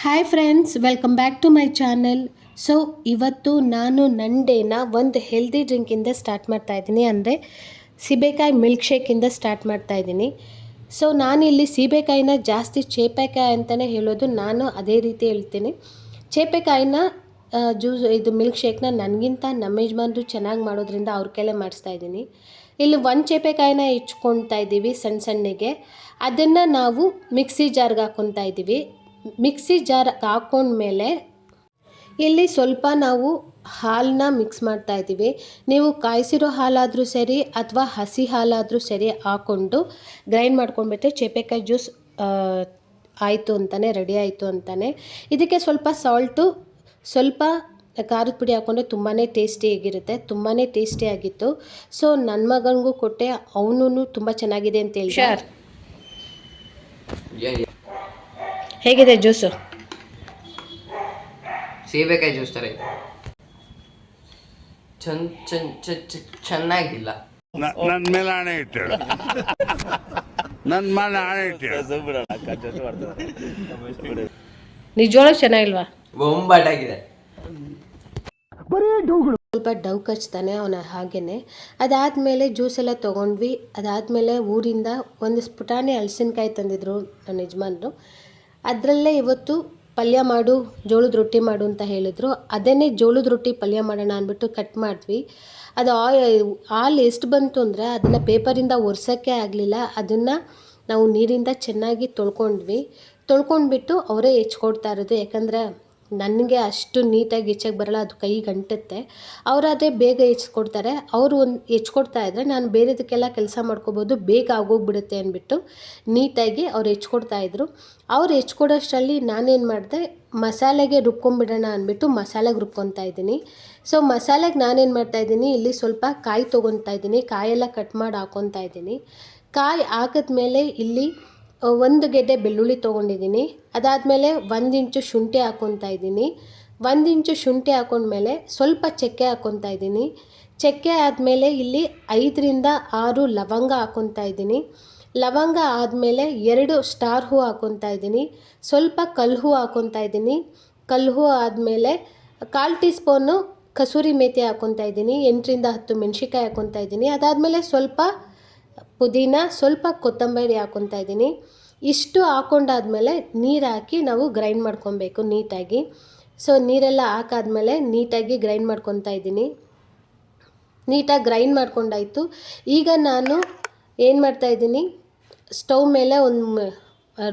Hi friends, welcome back to my channel. So ಇವತ್ತು ನಾನು ನನ್ನ ಡೇನ ಒಂದು ಹೆಲ್ದಿ ಡ್ರಿಂಕಿಂದ ಸ್ಟಾರ್ಟ್ ಮಾಡ್ತಾ ಇದ್ದೀನಿ, ಅಂದರೆ ಸೀಬೆಕಾಯಿ ಮಿಲ್ಕ್ ಶೇಕಿಂದ ಸ್ಟಾರ್ಟ್ ಮಾಡ್ತಾ ಇದ್ದೀನಿ. ಸೊ ನಾನಿಲ್ಲಿ ಸೀಬೆಕಾಯಿನ ಜಾಸ್ತಿ ಚೇಪೆಕಾಯಿ ಅಂತಲೇ ಹೇಳೋದು, ನಾನು ಅದೇ ರೀತಿ ಹೇಳ್ತೀನಿ. ಚೇಪೆಕಾಯಿನ ಇದು ಮಿಲ್ಕ್ ಶೇಕ್ನ ನನಗಿಂತ ನಮ್ಮ ಯಜಮಾನ್ರು ಚೆನ್ನಾಗಿ ಮಾಡೋದ್ರಿಂದ ಅವ್ರ ಕೈಲೇ ಮಾಡಿಸ್ತಾ ಇದ್ದೀನಿ. ಇಲ್ಲಿ ಒಂದು ಚೇಪೆಕಾಯಿನ ಹೆಚ್ಕೊಳ್ತಾ ಇದ್ದೀವಿ ಸಣ್ಣ ಸಣ್ಣಗೆ. ಅದನ್ನು ನಾವು ಮಿಕ್ಸಿ ಜಾರ್ಗೆ ಹಾಕ್ಕೊತಾ ಇದ್ದೀವಿ. ಮಿಕ್ಸಿ ಜಾರ್ ಹಾಕ್ಕೊಂಡ್ಮೇಲೆ ಇಲ್ಲಿ ಸ್ವಲ್ಪ ನಾವು ಹಾಲನ್ನ ಮಿಕ್ಸ್ ಮಾಡ್ತಾ ಇದ್ದೀವಿ. ನೀವು ಕಾಯಿಸಿರೋ ಹಾಲಾದರೂ ಸರಿ ಅಥವಾ ಹಸಿ ಹಾಲಾದರೂ ಸರಿ ಹಾಕ್ಕೊಂಡು ಗ್ರೈಂಡ್ ಮಾಡ್ಕೊಂಡ್ಬಿಟ್ರೆ ಚೇಪೆಕಾಯಿ ಜ್ಯೂಸ್ ಆಯಿತು ಅಂತಲೇ, ರೆಡಿ ಆಯಿತು ಅಂತಲೇ. ಇದಕ್ಕೆ ಸ್ವಲ್ಪ ಸಾಲ್ಟು, ಸ್ವಲ್ಪ ಖಾರದ ಪುಡಿ ಹಾಕ್ಕೊಂಡ್ರೆ ತುಂಬಾ ಟೇಸ್ಟಿಯಾಗಿರುತ್ತೆ, ತುಂಬಾ ಟೇಸ್ಟಿಯಾಗಿತ್ತು. ಸೊ ನನ್ನ ಮಗನಿಗೂ ಕೊಟ್ಟೆ, ಅವನು ತುಂಬ ಚೆನ್ನಾಗಿದೆ ಅಂತ ಹೇಳಿ. ಹೇಗಿದೆ ಜ್ಯೂಸು? ಸೀಬೆಕಾಯಿ ಜ್ಯೂಸ್ ಥರ ಇದೆ, ಚೆನ್ನಾಗಿಲ್ಲ. ನನ್ನ ಮೇಲೆ ಹಣೆ ಇಟ್ಟಳು, ನನ್ನ ಮೇಲೆ ಹಣೆ ಇಟ್ಟಳು. ನಿಜವಾಗ್ಲೂ ಚೆನ್ನಾಗಿಲ್ವಾ? ಬೊಂಬಾಟಾಗಿದೆ. ಸ್ವಲ್ಪ ಡವ್ ಕಚ್ತಾನೆ ಅವನ ಹಾಗೇನೆ. ಅದಾದಮೇಲೆ ಜ್ಯೂಸ್ ಎಲ್ಲ ತೊಗೊಂಡ್ವಿ. ಅದಾದಮೇಲೆ ಊರಿಂದ ಒಂದು ಪುಟಾಣಿ ಹಲಸಿನಕಾಯಿ ತಂದಿದ್ರು ನನ್ನ ಯಜಮಾನ್ರು. ಅದರಲ್ಲೇ ಇವತ್ತು ಪಲ್ಯ ಮಾಡು, ಜೋಳದ ರೊಟ್ಟಿ ಮಾಡು ಅಂತ ಹೇಳಿದ್ರು. ಅದನ್ನೇ ಜೋಳದ ರೊಟ್ಟಿ ಪಲ್ಯ ಮಾಡೋಣ ಅಂದ್ಬಿಟ್ಟು ಕಟ್ ಮಾಡಿದ್ವಿ. ಅದು ಹಾಲು ಎಷ್ಟು ಬಂತು ಅಂದರೆ ಅದನ್ನು ಪೇಪರಿಂದ ಒರೆಸೋಕ್ಕೆ ಆಗಲಿಲ್ಲ. ಅದನ್ನು ನಾವು ನೀರಿಂದ ಚೆನ್ನಾಗಿ ತೊಳ್ಕೊಂಡ್ಬಿಟ್ಟು ಅವರೇ ಹೆಚ್ಕೊಡ್ತಾ ಇರೋದು. ಯಾಕಂದರೆ ನನಗೆ ಅಷ್ಟು ನೀಟಾಗಿ ಹೆಚ್ಚಕ್ಕೆ ಬರಲ್ಲ, ಅದು ಕೈಗೆ ಅಂಟುತ್ತೆ. ಅವರಾದರೆ ಬೇಗ ಹೆಚ್ಕೊಡ್ತಾರೆ. ಅವರು ಹೆಚ್ಕೊಡ್ತಾ ಇದ್ದರೆ ನಾನು ಬೇರೆದಕ್ಕೆಲ್ಲ ಕೆಲಸ ಮಾಡ್ಕೋಬೋದು, ಬೇಗ ಆಗೋಗ್ಬಿಡುತ್ತೆ ಅಂದ್ಬಿಟ್ಟು ನೀಟಾಗಿ ಅವ್ರು ಹೆಚ್ಕೊಡ್ತಾಯಿದ್ರು. ಅವ್ರು ಹೆಚ್ಕೊಡೋಷ್ಟರಲ್ಲಿ ನಾನೇನು ಮಾಡಿದೆ, ಮಸಾಲೆಗೆ ರುಬ್ಕೊಂಬಿಡೋಣ ಅಂದ್ಬಿಟ್ಟು ಮಸಾಲೆಗೆ ರುಬ್ಕೊತಾ ಇದ್ದೀನಿ. ಸೊ ಮಸಾಲೆಗೆ ನಾನೇನು ಮಾಡ್ತಾಯಿದ್ದೀನಿ, ಇಲ್ಲಿ ಸ್ವಲ್ಪ ಕಾಯಿ ತೊಗೊತಾ ಇದ್ದೀನಿ. ಕಾಯೆಲ್ಲ ಕಟ್ ಮಾಡಿ ಹಾಕ್ಕೊತಾ ಇದ್ದೀನಿ. ಕಾಯಿ ಹಾಕಿದ್ಮೇಲೆ ಇಲ್ಲಿ ಒಂದು ಗೆಡ್ಡೆ ಬೆಳ್ಳುಳ್ಳಿ ತೊಗೊಂಡಿದ್ದೀನಿ. ಅದಾದಮೇಲೆ 1 ಇಂಚು ಶುಂಠಿ ಹಾಕ್ಕೊತಾ ಇದ್ದೀನಿ. 1 ಇಂಚು ಶುಂಠಿ ಹಾಕ್ಕೊಂಡ್ಮೇಲೆ ಸ್ವಲ್ಪ ಚಕ್ಕೆ ಹಾಕ್ಕೊತಾ ಇದ್ದೀನಿ. ಚಕ್ಕೆ ಆದಮೇಲೆ ಇಲ್ಲಿ 5ರಿಂದ 6 ಲವಂಗ ಹಾಕ್ಕೊತಾ ಇದ್ದೀನಿ. ಲವಂಗ ಆದಮೇಲೆ 2 ಸ್ಟಾರ್ ಹೂ ಹಾಕ್ಕೊತಾ ಇದ್ದೀನಿ. ಸ್ವಲ್ಪ ಕಲ್ಲು ಹಾಕ್ಕೊತಾ ಇದ್ದೀನಿ. ಕಲ್ಲು ಆದಮೇಲೆ 1/4 ಟೀ ಸ್ಪೂನು ಕಸೂರಿ ಮೇಥಿ ಹಾಕ್ಕೊತಾ ಇದ್ದೀನಿ. 8ರಿಂದ 10 ಮೆಣಸಿನ್ಕಾಯಿ ಹಾಕ್ಕೊತಾ ಇದ್ದೀನಿ. ಅದಾದಮೇಲೆ ಸ್ವಲ್ಪ ಪುದೀನ, ಸ್ವಲ್ಪ ಕೊತ್ತಂಬರಿ ಹಾಕ್ಕೊತಾ ಇದ್ದೀನಿ. ಇಷ್ಟು ಹಾಕ್ಕೊಂಡಾದ್ಮೇಲೆ ನೀರು ಹಾಕಿ ನಾವು ಗ್ರೈಂಡ್ ಮಾಡ್ಕೊಬೇಕು ನೀಟಾಗಿ. ಸೊ ನೀರೆಲ್ಲ ಹಾಕಾದ್ಮೇಲೆ ನೀಟಾಗಿ ಗ್ರೈಂಡ್ ಮಾಡ್ಕೊತಾ ಇದ್ದೀನಿ. ನೀಟಾಗಿ ಗ್ರೈಂಡ್ ಮಾಡ್ಕೊಂಡಾಯಿತು. ಈಗ ನಾನು ಏನು ಮಾಡ್ತಾಯಿದ್ದೀನಿ, ಸ್ಟವ್ ಮೇಲೆ ಒಂದು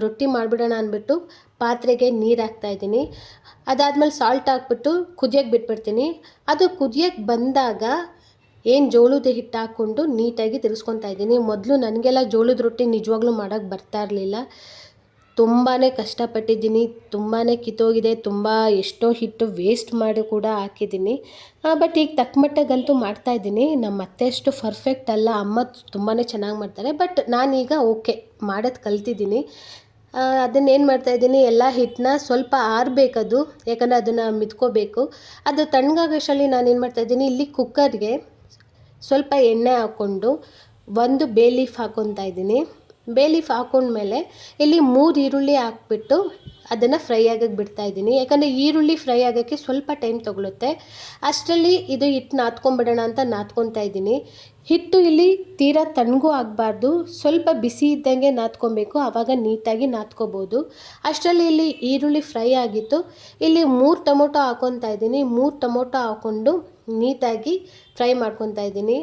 ರೊಟ್ಟಿ ಮಾಡಿಬಿಡೋಣ ಅಂದ್ಬಿಟ್ಟು ಪಾತ್ರೆಗೆ ನೀರು ಹಾಕ್ತಾಯಿದ್ದೀನಿ. ಅದಾದಮೇಲೆ ಸಾಲ್ಟ್ ಹಾಕ್ಬಿಟ್ಟು ಕುದಿಯೋಕ್ಕೆ ಬಿಟ್ಬಿಡ್ತೀನಿ. ಅದು ಕುದಿಯೋಕ್ಕೆ ಬಂದಾಗ ಏನು ಜೋಳದ ಹಿಟ್ಟು ಹಾಕ್ಕೊಂಡು ನೀಟಾಗಿ ತಿರ್ಸ್ಕೊತಾ ಇದ್ದೀನಿ. ಮೊದಲು ನನಗೆಲ್ಲ ಜೋಳದ ರೊಟ್ಟಿ ನಿಜವಾಗ್ಲೂ ಮಾಡೋಕ್ಕೆ ಬರ್ತಾ ಇರಲಿಲ್ಲ. ತುಂಬಾ ಕಷ್ಟಪಟ್ಟಿದ್ದೀನಿ, ತುಂಬಾ ಕಿತ್ತೋಗಿದೆ, ಎಷ್ಟೋ ಹಿಟ್ಟು ವೇಸ್ಟ್ ಮಾಡಿ ಕೂಡ ಹಾಕಿದ್ದೀನಿ. ಬಟ್ ಈಗ ತಕ್ಕ ಮಟ್ಟಗಂತೂ ಮಾಡ್ತಾಯಿದ್ದೀನಿ. ನಮ್ಮ ಅತ್ತೆ ಅಷ್ಟು ಪರ್ಫೆಕ್ಟ್ ಅಲ್ಲ, ಅಮ್ಮ ತುಂಬಾ ಚೆನ್ನಾಗಿ ಮಾಡ್ತಾರೆ. ಬಟ್ ನಾನೀಗ ಓಕೆ ಮಾಡೋದು ಕಲ್ತಿದ್ದೀನಿ. ಅದನ್ನೇನು ಮಾಡ್ತಾಯಿದ್ದೀನಿ, ಎಲ್ಲ ಹಿಟ್ಟನ್ನ ಸ್ವಲ್ಪ ಆರಬೇಕದು, ಯಾಕಂದರೆ ಅದನ್ನು ಮಿದ್ಕೋಬೇಕು. ಅದು ತಣ್ಣಗಾಗೋಷ್ಟರಲ್ಲಿ ನಾನೇನು ಮಾಡ್ತಾಯಿದ್ದೀನಿ, ಇಲ್ಲಿ ಕುಕ್ಕರ್ಗೆ ಸ್ವಲ್ಪ ಎಣ್ಣೆ ಹಾಕ್ಕೊಂಡು 1 ಬೇ ಲೀಫ್ ಹಾಕ್ಕೊತಾ ಇದ್ದೀನಿ. ಬೇ ಲೀಫ್ ಹಾಕ್ಕೊಂಡ್ಮೇಲೆ ಇಲ್ಲಿ 3 ಈರುಳ್ಳಿ ಹಾಕ್ಬಿಟ್ಟು ಅದನ್ನು ಫ್ರೈ ಆಗೋಕ್ಕೆ ಬಿಡ್ತಾಯಿದ್ದೀನಿ. ಯಾಕಂದರೆ ಈರುಳ್ಳಿ ಫ್ರೈ ಆಗೋಕ್ಕೆ ಸ್ವಲ್ಪ ಟೈಮ್ ತೊಗೊಳುತ್ತೆ. ಅಷ್ಟರಲ್ಲಿ ಇದು ಹಿಟ್ಟು ನಾದ್ಕೊಂಬಿಡೋಣ ಅಂತ ನಾದ್ಕೊತಾ ಇದ್ದೀನಿ. ಹಿಟ್ಟು ಇಲ್ಲಿ ತೀರಾ ತಣ್ಣಗೂ ಆಗಬಾರ್ದು, ಸ್ವಲ್ಪ ಬಿಸಿ ಇದ್ದಂಗೆ ನಾದ್ಕೊಬೇಕು, ಆವಾಗ ನೀಟಾಗಿ ನಾದ್ಕೋಬೋದು. ಅಷ್ಟರಲ್ಲಿ ಇಲ್ಲಿ ಈರುಳ್ಳಿ ಫ್ರೈ ಆಗಿತ್ತು. ಇಲ್ಲಿ 3 ಟೊಮೊಟೊ ಹಾಕ್ಕೊತಾ ಇದ್ದೀನಿ. 3 ಟೊಮೊಟೊ ಹಾಕ್ಕೊಂಡು ನೀಟಾಗಿ ಫ್ರೈ ಮಾಡ್ಕೊತಾ ಇದ್ದೀನಿ.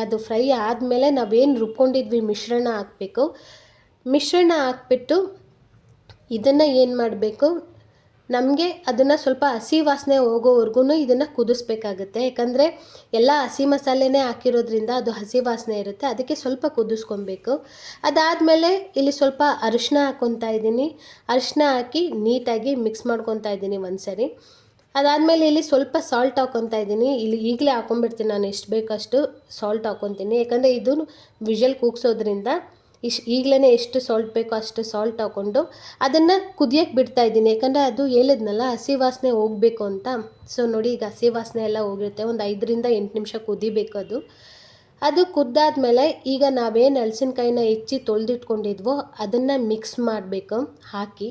ಅದು ಫ್ರೈ ಆದಮೇಲೆ ನಾವೇನು ರುಬ್ಕೊಂಡಿದ್ವಿ ಮಿಶ್ರಣ ಹಾಕಬೇಕು. ಮಿಶ್ರಣ ಹಾಕ್ಬಿಟ್ಟು ಇದನ್ನು ಏನು ಮಾಡಬೇಕು, ನಮಗೆ ಅದನ್ನು ಸ್ವಲ್ಪ ಹಸಿ ವಾಸನೆ ಹೋಗೋವರೆಗೂ ಇದನ್ನು ಕುದಿಸ್ಬೇಕಾಗುತ್ತೆ. ಯಾಕಂದರೆ ಎಲ್ಲ ಹಸಿ ಮಸಾಲೆನೇ ಹಾಕಿರೋದ್ರಿಂದ ಅದು ಹಸಿ ವಾಸನೆ ಇರುತ್ತೆ, ಅದಕ್ಕೆ ಸ್ವಲ್ಪ ಕುದಿಸ್ಕೊಬೇಕು. ಅದಾದಮೇಲೆ ಇಲ್ಲಿ ಸ್ವಲ್ಪ ಅರಿಶಿನ ಹಾಕ್ಕೊತಾ ಇದ್ದೀನಿ. ಅರಿಶಿನ ಹಾಕಿ ನೀಟಾಗಿ ಮಿಕ್ಸ್ ಮಾಡ್ಕೊತಾ ಇದ್ದೀನಿ ಒಂದು ಸರಿ. ಅದಾದಮೇಲೆ ಇಲ್ಲಿ ಸ್ವಲ್ಪ ಸಾಲ್ಟ್ ಹಾಕ್ಕೊತಾ ಇದ್ದೀನಿ. ಇಲ್ಲಿ ಈಗಲೇ ಹಾಕ್ಕೊಂಬಿಡ್ತೀನಿ, ನಾನು ಎಷ್ಟು ಬೇಕಷ್ಟು ಸಾಲ್ಟ್ ಹಾಕ್ಕೊತೀನಿ. ಯಾಕಂದರೆ ಇದು ವಿಷಲ್ ಕೂಗ್ಸೋದ್ರಿಂದ ಈಗಲೇ ಎಷ್ಟು ಸಾಲ್ಟ್ ಬೇಕೋ ಅಷ್ಟು ಸಾಲ್ಟ್ ಹಾಕ್ಕೊಂಡು ಅದನ್ನು ಕುದಿಯೋಕ್ಕೆ ಬಿಡ್ತಾಯಿದ್ದೀನಿ. ಯಾಕಂದರೆ ಅದು ಹೇಳಿದ್ನಲ್ಲ ಹಸಿ ವಾಸನೆ ಹೋಗಬೇಕು ಅಂತ. ಸೊ ನೋಡಿ, ಈಗ ಹಸಿ ವಾಸನೆ ಎಲ್ಲ ಹೋಗಿರುತ್ತೆ. ಒಂದು 5ರಿಂದ 8 ನಿಮಿಷ ಕುದಿಬೇಕು ಅದು. ಅದು ಕುದ್ದಾದ್ಮೇಲೆ ಈಗ ನಾವೇನು ಹಲಸಿನಕಾಯಿನ ಹೆಚ್ಚಿ ತೊಳೆದಿಟ್ಕೊಂಡಿದ್ವೋ ಅದನ್ನು ಮಿಕ್ಸ್ ಮಾಡಬೇಕು ಹಾಕಿ.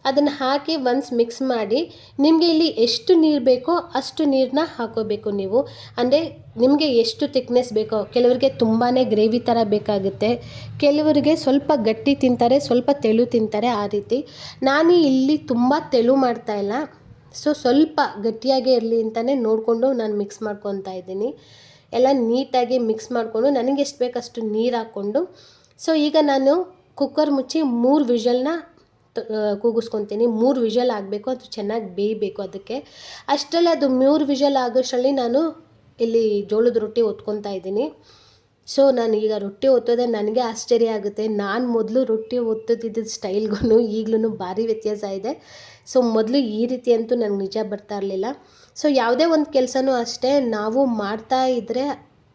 ಅದನ್ನು ಹಾಕಿ ಒನ್ಸ್ ಮಿಕ್ಸ್ ಮಾಡಿ ನಿಮಗೆ ಇಲ್ಲಿ ಎಷ್ಟು ನೀರು ಬೇಕೋ ಅಷ್ಟು ನೀರನ್ನ ಹಾಕೋಬೇಕು ನೀವು. ಅಂದರೆ ನಿಮಗೆ ಎಷ್ಟು ತಿಕ್ನೆಸ್ ಬೇಕೋ, ಕೆಲವರಿಗೆ ತುಂಬಾ ಗ್ರೇವಿ ಥರ ಬೇಕಾಗುತ್ತೆ, ಕೆಲವರಿಗೆ ಸ್ವಲ್ಪ ಗಟ್ಟಿ ತಿಂತಾರೆ, ಸ್ವಲ್ಪ ತೆಳು ತಿಂತಾರೆ, ಆ ರೀತಿ. ನಾನು ಇಲ್ಲಿ ತುಂಬ ತೆಳು ಮಾಡ್ತಾಯಿಲ್ಲ, ಸೊ ಸ್ವಲ್ಪ ಗಟ್ಟಿಯಾಗೇ ಇರಲಿ ಅಂತಲೇ ನೋಡಿಕೊಂಡು ನಾನು ಮಿಕ್ಸ್ ಮಾಡ್ಕೊತಾ ಇದ್ದೀನಿ. ಎಲ್ಲ ನೀಟಾಗಿ ಮಿಕ್ಸ್ ಮಾಡಿಕೊಂಡು ನನಗೆ ಎಷ್ಟು ಬೇಕಷ್ಟು ನೀರು ಹಾಕ್ಕೊಂಡು, ಸೊ ಈಗ ನಾನು ಕುಕ್ಕರ್ ಮುಚ್ಚಿ 3 ವಿಷಲ್ನ ಕೂಗಿಸ್ಕೊತೀನಿ. 3 ವಿಷಲ್ ಆಗಬೇಕು, ಅದು ಚೆನ್ನಾಗಿ ಬೇಯಬೇಕು. ಅದಕ್ಕೆ ಅಷ್ಟರಲ್ಲಿ ಅದು 3 ವಿಷಲ್ ಆಗೋಷ್ಟರಲ್ಲಿ ನಾನು ಇಲ್ಲಿ ಜೋಳದ ರೊಟ್ಟಿ ಒತ್ಕೊತಾ ಇದ್ದೀನಿ. ಸೊ ನಾನು ಈಗ ರೊಟ್ಟಿ ಒತ್ತೋದೆ ನನಗೆ ಆಶ್ಚರ್ಯ ಆಗುತ್ತೆ. ನಾನು ಮೊದಲು ರೊಟ್ಟಿ ಒತ್ತೋದಿದ್ದ ಸ್ಟೈಲ್ಗೂ ಈಗಲೂ ಭಾರಿ ವ್ಯತ್ಯಾಸ ಇದೆ. ಸೊ ಮೊದಲು ಈ ರೀತಿ ಅಂತೂ ನನಗೆ ನಿಜ ಬರ್ತಾ ಇರಲಿಲ್ಲ. ಸೊ ಯಾವುದೇ ಒಂದು ಕೆಲಸನೂ ಅಷ್ಟೇ, ನಾವು ಮಾಡ್ತಾ ಇದ್ದರೆ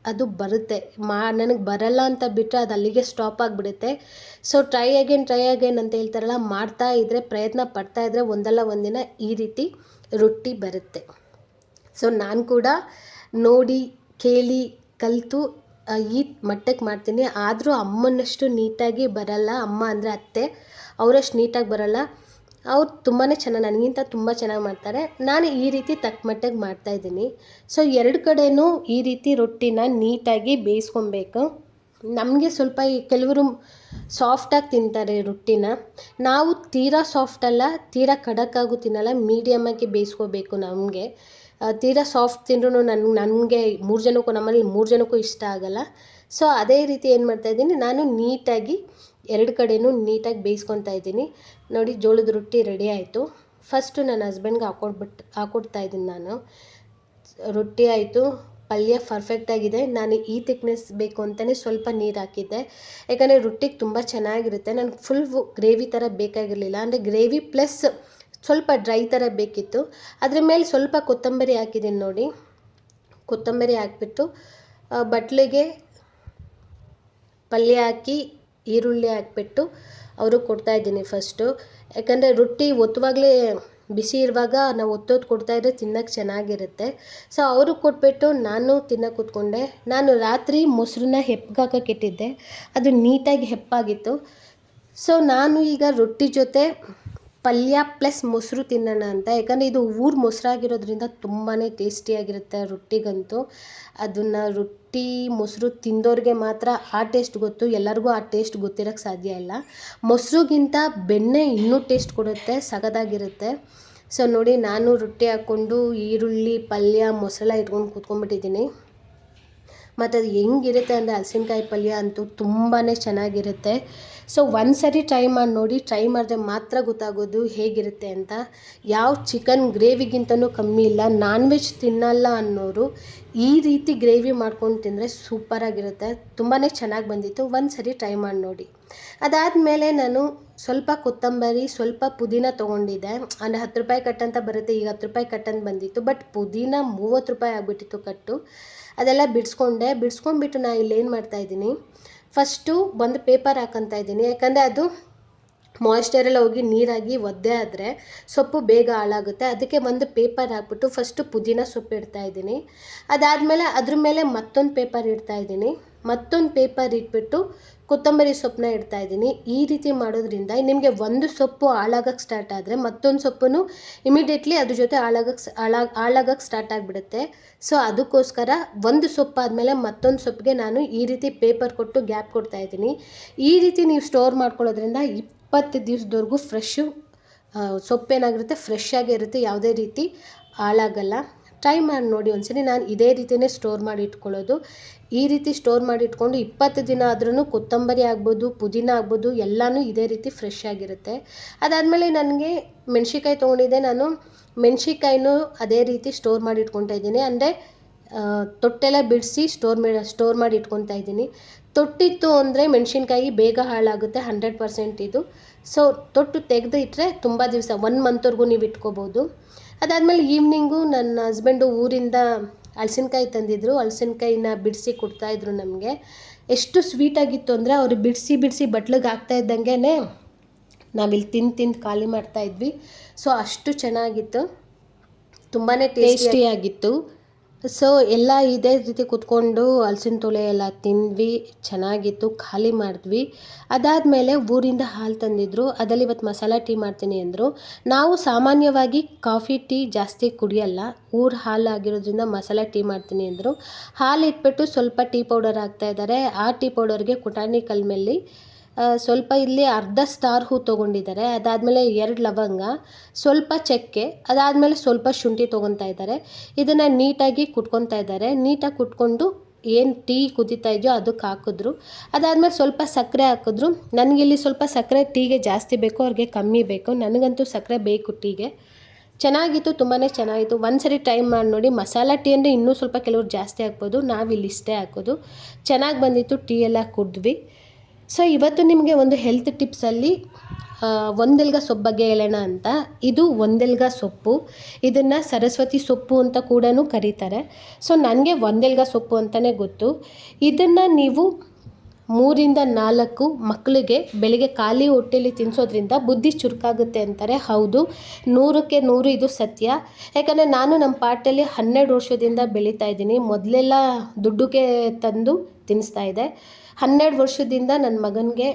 ಅದು ಬರುತ್ತೆ. ನನಗೆ ಬರಲ್ಲ ಅಂತ ಬಿಟ್ಟರೆ ಅದು ಅಲ್ಲಿಗೆ ಸ್ಟಾಪ್ ಆಗಿಬಿಡುತ್ತೆ. ಸೊ ಟ್ರೈ ಅಗೇನ್ ಅಂತ ಹೇಳ್ತಾರಲ್ಲ, ಮಾಡ್ತಾ ಇದ್ದರೆ, ಪ್ರಯತ್ನ ಪಡ್ತಾ ಇದ್ದರೆ ಒಂದಲ್ಲ ಒಂದಿನ ಈ ರೀತಿ ರೊಟ್ಟಿ ಬರುತ್ತೆ. ಸೊ ನಾನು ಕೂಡ ನೋಡಿ ಕೇಳಿ ಕಲಿತು ಈ ಮಟ್ಟಕ್ಕೆ ಮಾಡ್ತೀನಿ. ಆದರೂ ಅಮ್ಮನಷ್ಟು ನೀಟಾಗಿ ಬರಲ್ಲ. ಅಮ್ಮ ಅಂದರೆ ಅತ್ತೆ, ಅವರಷ್ಟು ನೀಟಾಗಿ ಬರಲ್ಲ. ಅವ್ರು ತುಂಬಾ ಚೆನ್ನಾಗಿ, ನನಗಿಂತ ತುಂಬ ಚೆನ್ನಾಗಿ ಮಾಡ್ತಾರೆ. ನಾನು ಈ ರೀತಿ ತಕ್ಕ ಮಟ್ಟಿಗೆ ಮಾಡ್ತಾಯಿದ್ದೀನಿ. ಸೊ 2 ಕಡೆಯೂ ಈ ರೀತಿ ರೊಟ್ಟಿನ ನೀಟಾಗಿ ಬೇಯಿಸ್ಕೊಬೇಕು. ನಮಗೆ ಸ್ವಲ್ಪ ಕೆಲವರು ಸಾಫ್ಟಾಗಿ ತಿಂತಾರೆ ರೊಟ್ಟಿನ, ನಾವು ತೀರಾ ಸಾಫ್ಟಲ್ಲ, ತೀರಾ ಖಡಕ್ಕಾಗೂ ತಿನ್ನಲ್ಲ, ಮೀಡಿಯಮಾಗಿ ಬೇಯಿಸ್ಕೋಬೇಕು. ನಮಗೆ ತೀರಾ ಸಾಫ್ಟ್ ತಿಂದ್ರೂ ನನಗೆ 3 ಜನಕ್ಕೂ, ನಮ್ಮಲ್ಲಿ 3 ಜನಕ್ಕೂ ಇಷ್ಟ ಆಗಲ್ಲ. ಸೊ ಅದೇ ರೀತಿ ಏನು ಮಾಡ್ತಾಯಿದ್ದೀನಿ, ನಾನು ನೀಟಾಗಿ 2 ಕಡೆಯೂ ನೀಟಾಗಿ ಬೇಯಿಸ್ಕೊತಾ ಇದ್ದೀನಿ. ನೋಡಿ, ಜೋಳದ ರೊಟ್ಟಿ ರೆಡಿ ಆಯಿತು. ಫಸ್ಟು ನನ್ನ ಹಸ್ಬೆಂಡ್ಗೆ ಹಾಕ್ಕೊಡ್ತಾ ಇದ್ದೀನಿ ನಾನು. ರೊಟ್ಟಿ ಆಯಿತು, ಪಲ್ಯ ಪರ್ಫೆಕ್ಟಾಗಿದೆ. ನಾನು ಈ ಥಿಕ್ನೆಸ್ ಬೇಕು ಅಂತಲೇ ಸ್ವಲ್ಪ ನೀರು ಹಾಕಿದ್ದೆ, ಯಾಕಂದರೆ ರೊಟ್ಟಿಗೆ ತುಂಬ ಚೆನ್ನಾಗಿರುತ್ತೆ. ನನಗೆ ಫುಲ್ ಗ್ರೇವಿ ಥರ ಬೇಕಾಗಿರಲಿಲ್ಲ, ಅಂದರೆ ಗ್ರೇವಿ ಪ್ಲಸ್ ಸ್ವಲ್ಪ ಡ್ರೈ ಥರ ಬೇಕಿತ್ತು. ಅದ್ರ ಮೇಲೆ ಸ್ವಲ್ಪ ಕೊತ್ತಂಬರಿ ಹಾಕಿದ್ದೀನಿ ನೋಡಿ. ಕೊತ್ತಂಬರಿ ಹಾಕ್ಬಿಟ್ಟು ಬಟ್ಲಿಗೆ ಪಲ್ಯ ಹಾಕಿ ಈರುಳ್ಳಿ ಹಾಕ್ಬಿಟ್ಟು ಅವ್ರಿಗೆ ಕೊಡ್ತಾಯಿದ್ದೀನಿ ಫಸ್ಟು. ಯಾಕಂದರೆ ರೊಟ್ಟಿ ಒತ್ತುವಾಗಲೇ ಬಿಸಿ ಇರುವಾಗ ನಾವು ಒತ್ತೋದು ಕೊಡ್ತಾಯಿದ್ರೆ ತಿನ್ನೋಕ್ಕೆ ಚೆನ್ನಾಗಿರುತ್ತೆ. ಸೊ ಅವ್ರಿಗೆ ಕೊಟ್ಬಿಟ್ಟು ನಾನು ತಿನ್ನೋಕೆ ಕೂತ್ಕೊಂಡೆ. ನಾನು ರಾತ್ರಿ ಮೊಸರನ್ನ ಹೆಪ್ಗಾಕಿಟ್ಟಿದ್ದೆ, ಅದು ನೀಟಾಗಿ ಹೆಪ್ಪಾಗಿತ್ತು. ಸೊ ನಾನು ಈಗ ರೊಟ್ಟಿ ಜೊತೆ ಪಲ್ಯ ಪ್ಲಸ್ ಮೊಸರು ತಿನ್ನೋಣ ಅಂತ, ಯಾಕಂದರೆ ಇದು ಊರು ಮೊಸರಾಗಿರೋದ್ರಿಂದ ತುಂಬಾ ಟೇಸ್ಟಿಯಾಗಿರುತ್ತೆ ರೊಟ್ಟಿಗಂತೂ. ಅದನ್ನು ರೊಟ್ಟಿ ಮೊಸರು ತಿಂದೋರಿಗೆ ಮಾತ್ರ ಆ ಟೇಸ್ಟ್ ಗೊತ್ತು, ಎಲ್ಲರಿಗೂ ಆ ಟೇಸ್ಟ್ ಗೊತ್ತಿರೋಕ್ಕೆ ಸಾಧ್ಯ ಇಲ್ಲ. ಮೊಸರುಗಿಂತ ಬೆಣ್ಣೆ ಇನ್ನೂ ಟೇಸ್ಟ್ ಕೊಡುತ್ತೆ, ಸಗದಾಗಿರುತ್ತೆ. ಸೊ ನೋಡಿ, ನಾನು ರೊಟ್ಟಿ ಹಾಕ್ಕೊಂಡು ಈರುಳ್ಳಿ ಪಲ್ಯ ಮೊಸರೆಲ್ಲ ಇಟ್ಕೊಂಡು ಕೂತ್ಕೊಂಡ್ಬಿಟ್ಟಿದ್ದೀನಿ. ಮತ್ತು ಅದು ಹೆಂಗಿರುತ್ತೆ ಅಂದರೆ ಹಲಸಿನಕಾಯಿ ಪಲ್ಯ ಅಂತೂ ತುಂಬಾ ಚೆನ್ನಾಗಿರುತ್ತೆ. ಸೊ ಒಂದ್ಸರಿ ಟ್ರೈ ಮಾಡಿ ನೋಡಿ, ಟ್ರೈ ಮಾಡಿದ್ರೆ ಮಾತ್ರ ಗೊತ್ತಾಗೋದು ಹೇಗಿರುತ್ತೆ ಅಂತ. ಯಾವ ಚಿಕನ್ ಗ್ರೇವಿಗಿಂತನೂ ಕಮ್ಮಿ ಇಲ್ಲ. ನಾನ್ ವೆಜ್ ತಿನ್ನಲ್ಲ ಅನ್ನೋರು ಈ ರೀತಿ ಗ್ರೇವಿ ಮಾಡ್ಕೊಂಡು ತಿಂದರೆ ಸೂಪರಾಗಿರುತ್ತೆ. ತುಂಬಾ ಚೆನ್ನಾಗಿ ಬಂದಿತ್ತು, ಒಂದ್ಸರಿ ಟ್ರೈ ಮಾಡಿ ನೋಡಿ. ಅದಾದಮೇಲೆ ನಾನು ಸ್ವಲ್ಪ ಕೊತ್ತಂಬರಿ, ಸ್ವಲ್ಪ ಪುದೀನ ತೊಗೊಂಡಿದ್ದೆ. ಅಂದರೆ 10 ರೂಪಾಯಿ ಕಟ್ ಅಂತ ಬರುತ್ತೆ, ಈಗ 10 ರೂಪಾಯಿ ಕಟ್ ಅಂತ ಬಂದಿತ್ತು. ಬಟ್ ಪುದೀನ 30 ರೂಪಾಯಿ ಆಗಿಬಿಟ್ಟಿತ್ತು ಕಟ್ಟು. ಅದೆಲ್ಲ ಬಿಡಿಸ್ಕೊಂಡ್ಬಿಟ್ಟು ನಾನು ಇಲ್ಲೇನು ಮಾಡ್ತಾಯಿದ್ದೀನಿ, ಫಸ್ಟು ಒಂದು ಪೇಪರ್ ಹಾಕೊತಾ ಇದ್ದೀನಿ. ಯಾಕಂದರೆ ಅದು ಮಾಯಿಶ್ಚರೆಲ್ಲ ಹೋಗಿ ನೀರಾಗಿ ಒದ್ದೆ ಆದರೆ ಸೊಪ್ಪು ಬೇಗ ಹಾಳಾಗುತ್ತೆ. ಅದಕ್ಕೆ ಒಂದು ಪೇಪರ್ ಹಾಕ್ಬಿಟ್ಟು ಫಸ್ಟು ಪುದೀನ ಸೊಪ್ಪು ಇಡ್ತಾಯಿದ್ದೀನಿ. ಅದಾದಮೇಲೆ ಅದ್ರ ಮೇಲೆ ಮತ್ತೊಂದು ಪೇಪರ್ ಇಡ್ತಾಯಿದ್ದೀನಿ. ಮತ್ತೊಂದು ಪೇಪರ್ ಇಟ್ಬಿಟ್ಟು ಕೊತ್ತಂಬರಿ ಸೊಪ್ಪನ್ನ ಇಡ್ತಾಯಿದ್ದೀನಿ. ಈ ರೀತಿ ಮಾಡೋದ್ರಿಂದ ನಿಮಗೆ ಒಂದು ಸೊಪ್ಪು ಹಾಳಾಗಕ್ಕೆ ಸ್ಟಾರ್ಟ್ ಆದರೆ ಮತ್ತೊಂದು ಸೊಪ್ಪು ಇಮಿಡಿಯೇಟ್ಲಿ ಅದ್ರ ಜೊತೆ ಹಾಳಾಗಕ್ಕೆ ಸ್ಟಾರ್ಟ್ ಆಗಿಬಿಡುತ್ತೆ. ಸೊ ಅದಕ್ಕೋಸ್ಕರ ಒಂದು ಸೊಪ್ಪು ಆದಮೇಲೆ ಮತ್ತೊಂದು ಸೊಪ್ಪಿಗೆ ನಾನು ಈ ರೀತಿ ಪೇಪರ್ ಕೊಟ್ಟು ಗ್ಯಾಪ್ ಕೊಡ್ತಾಯಿದ್ದೀನಿ. ಈ ರೀತಿ ನೀವು ಸ್ಟೋರ್ ಮಾಡ್ಕೊಳ್ಳೋದ್ರಿಂದ 20 ದಿವಸದವರೆಗೂ ಫ್ರೆಶ್ಶು ಸೊಪ್ಪೇನಾಗಿರುತ್ತೆ, ಫ್ರೆಶ್ ಆಗೇ ಇರುತ್ತೆ, ಯಾವುದೇ ರೀತಿ ಹಾಳಾಗಲ್ಲ. ಟ್ರೈ ಮಾಡಿ ನೋಡಿ ಒಂದ್ಸರಿ. ನಾನು ಇದೇ ರೀತಿಯೇ ಸ್ಟೋರ್ ಮಾಡಿ ಇಟ್ಕೊಳ್ಳೋದು. ಈ ರೀತಿ ಸ್ಟೋರ್ ಮಾಡಿ ಇಟ್ಕೊಂಡು 20 ದಿನ ಆದ್ರೂ ಕೊತ್ತಂಬರಿ ಆಗ್ಬೋದು, ಪುದೀನ ಆಗ್ಬೋದು, ಎಲ್ಲನೂ ಇದೇ ರೀತಿ ಫ್ರೆಶ್ ಆಗಿರುತ್ತೆ. ಅದಾದಮೇಲೆ ನನಗೆ ಮೆಣಸಿನ್ಕಾಯಿ ತೊಗೊಂಡಿದ್ದೆ. ನಾನು ಮೆಣಸಿನ್ಕಾಯಿನೂ ಅದೇ ರೀತಿ ಸ್ಟೋರ್ ಮಾಡಿ ಇಟ್ಕೊತಾ ಇದ್ದೀನಿ. ಅಂದರೆ ತೊಟ್ಟೆಲ್ಲ ಬಿಡಿಸಿ ಸ್ಟೋರ್ ಮಾಡಿ ಇಟ್ಕೊತಾ ಇದ್ದೀನಿ. ತೊಟ್ಟಿತ್ತು ಅಂದರೆ ಮೆಣಸಿನ್ಕಾಯಿ ಬೇಗ ಹಾಳಾಗುತ್ತೆ, 100% ಇದು. ಸೊ ತೊಟ್ಟು ತೆಗೆದು ಇಟ್ಟರೆ ತುಂಬ ದಿವಸ, 1 ಮಂತ್ವರೆಗೂ ನೀವು ಇಟ್ಕೋಬೋದು. ಅದಾದಮೇಲೆ ಈವ್ನಿಂಗು ನನ್ನ ಹಸ್ಬೆಂಡು ಊರಿಂದ ಹಲಸಿನಕಾಯಿ ತಂದಿದ್ದರು. ಹಲಸಿನಕಾಯಿನ ಬಿಡಿಸಿ ಕೊಡ್ತಾಯಿದ್ರು ನಮಗೆ. ಎಷ್ಟು ಸ್ವೀಟಾಗಿತ್ತು ಅಂದರೆ ಅವರು ಬಿಡಿಸಿ ಬಟ್ಲಿಗೆ ಹಾಕ್ತಾ ಇದ್ದಂಗೆ ನಾವಿಲ್ಲಿ ತಿಂದು ಖಾಲಿ ಮಾಡ್ತಾಯಿದ್ವಿ. ಸೊ ಅಷ್ಟು ಚೆನ್ನಾಗಿತ್ತು, ತುಂಬಾ ಟೇಸ್ಟಿಯಾಗಿತ್ತು. ಸೊ ಎಲ್ಲ ಇದೇ ರೀತಿ ಕೂತ್ಕೊಂಡು ಹಲಸಿನ ತೊಲೆ ಎಲ್ಲ ತಿಂದ್ವಿ, ಚೆನ್ನಾಗಿತ್ತು, ಖಾಲಿ ಮಾಡಿದ್ವಿ. ಅದಾದಮೇಲೆ ಊರಿಂದ ಹಾಲು ತಂದಿದ್ದರು, ಅದರಲ್ಲಿ ಇವತ್ತು ಮಸಾಲ ಟೀ ಮಾಡ್ತೀನಿ ಅಂದರು. ನಾವು ಸಾಮಾನ್ಯವಾಗಿ ಕಾಫಿ ಟೀ ಜಾಸ್ತಿ ಕುಡಿಯಲ್ಲ, ಊರ ಹಾಲು ಆಗಿರೋದ್ರಿಂದ ಮಸಾಲ ಟೀ ಮಾಡ್ತೀನಿ ಅಂದರು. ಹಾಲು ಇಟ್ಬಿಟ್ಟು ಸ್ವಲ್ಪ ಟೀ ಪೌಡರ್ ಹಾಕ್ತಾಯಿದ್ದಾರೆ. ಆ ಟೀ ಪೌಡರ್ಗೆ ಪುಟಾಣಿ ಕಲ್ಮೆಲ್ಲಿ, ಸ್ವಲ್ಪ ಇಲ್ಲಿ ಅರ್ಧ ಸ್ಟಾರ್ ಹೂ ತೊಗೊಂಡಿದ್ದಾರೆ, ಅದಾದಮೇಲೆ 2 ಲವಂಗ, ಸ್ವಲ್ಪ ಚಕ್ಕೆ, ಅದಾದಮೇಲೆ ಸ್ವಲ್ಪ ಶುಂಠಿ ತೊಗೊತಾ ಇದ್ದಾರೆ. ಇದನ್ನು ನೀಟಾಗಿ ಕುಟ್ಕೊತಾ ಇದ್ದಾರೆ. ನೀಟಾಗಿ ಕುಟ್ಕೊಂಡು ಏನು ಟೀ ಕುದೀತಾ ಇದೆಯೋ ಅದಕ್ಕೆ ಹಾಕಿದ್ರು. ಅದಾದಮೇಲೆ ಸ್ವಲ್ಪ ಸಕ್ಕರೆ ಹಾಕಿದ್ರು. ನನಗಿಲ್ಲಿ ಸ್ವಲ್ಪ ಸಕ್ಕರೆ ಟೀಗೆ ಜಾಸ್ತಿ ಬೇಕು, ಅವ್ರಿಗೆ ಕಮ್ಮಿ ಬೇಕು. ನನಗಂತೂ ಸಕ್ಕರೆ ಬೇಕು ಟೀಗೆ. ಚೆನ್ನಾಗಿತ್ತು, ತುಂಬಾ ಚೆನ್ನಾಗಿತ್ತು. ಒಂದ್ಸರಿ ಟ್ರೈ ಮಾಡಿ ನೋಡಿ. ಮಸಾಲ ಟೀ ಅಂದರೆ ಇನ್ನೂ ಸ್ವಲ್ಪ ಕೆಲವ್ರು ಜಾಸ್ತಿ ಹಾಕ್ಬೋದು, ನಾವಿಲ್ಲಿ ಇಷ್ಟೇ ಹಾಕೋದು. ಚೆನ್ನಾಗಿ ಬಂದಿತ್ತು, ಟೀ ಎಲ್ಲ ಕುಡಿದ್ವಿ. ಸೊ ಇವತ್ತು ನಿಮಗೆ ಒಂದು ಹೆಲ್ತ್ ಟಿಪ್ಸಲ್ಲಿ ಒಂದೆಲ್ಗ ಸೊಪ್ಪು ಬಗ್ಗೆ ಹೇಳೋಣ ಅಂತ. ಇದು ಒಂದೆಲ್ಗ ಸೊಪ್ಪು, ಇದನ್ನು ಸರಸ್ವತಿ ಸೊಪ್ಪು ಅಂತ ಕೂಡ ಕರೀತಾರೆ. ಸೊ ನನಗೆ ಒಂದೆಲ್ಗ ಸೊಪ್ಪು ಅಂತಲೇ ಗೊತ್ತು. ಇದನ್ನು ನೀವು 3-4 ಮಕ್ಕಳಿಗೆ ಬೆಳಿಗ್ಗೆ ಖಾಲಿ ಹೊಟ್ಟೆಲಿ ತಿನ್ನಿಸೋದ್ರಿಂದ ಬುದ್ಧಿ ಚುರುಕಾಗುತ್ತೆ ಅಂತಾರೆ. ಹೌದು, 100ಕ್ಕೆ 100 ಇದು ಸತ್ಯ. ಯಾಕಂದರೆ ನಾನು ನಮ್ಮ ಪಾಟಲ್ಲಿ 12 ವರ್ಷದಿಂದ ಬೆಳೀತಾ ಇದ್ದೀನಿ. ಮೊದಲೆಲ್ಲ ದುಡ್ಡುಗೆ ತಂದು ತಿನ್ನಿಸ್ತಾ ಇದ್ದೆ. 12 ವರ್ಷದಿಂದ ನನ್ನ ಮಗನಿಗೆ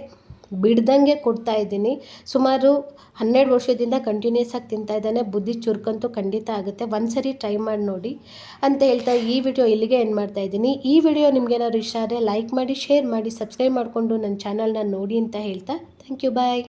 ಬಿಡ್ದಂಗೆ ಕೊಡ್ತಾ ಇದ್ದೀನಿ. ಸುಮಾರು 12 ವರ್ಷದಿಂದ ಕಂಟಿನ್ಯೂಸ್ ಆಗಿ ತಿಂತಾ ಇದ್ದಾನೆ. ಬುದ್ಧಿ ಚುರುಕಂತೂ ಖಂಡಿತ ಆಗುತ್ತೆ. ಒಂದ್ಸರಿ ಟ್ರೈ ಮಾಡಿ ನೋಡಿ ಅಂತ ಹೇಳ್ತಾ ಈ ವಿಡಿಯೋ ಇಲ್ಲಿಗೆ ಎಂಡ್ ಮಾಡ್ತಾ ಇದ್ದೀನಿ. ಈ ವಿಡಿಯೋ ನಿಮ್ಗೇನಾದ್ರು ಇಷ್ಟ ಆದರೆ ಲೈಕ್ ಮಾಡಿ, ಶೇರ್ ಮಾಡಿ, ಸಬ್ಸ್ಕ್ರೈಬ್ ಮಾಡಿಕೊಂಡು ನನ್ನ ಚಾನಲ್ನ ನೋಡಿ ಅಂತ ಹೇಳ್ತಾ ಥ್ಯಾಂಕ್ ಯು, ಬಾಯ್.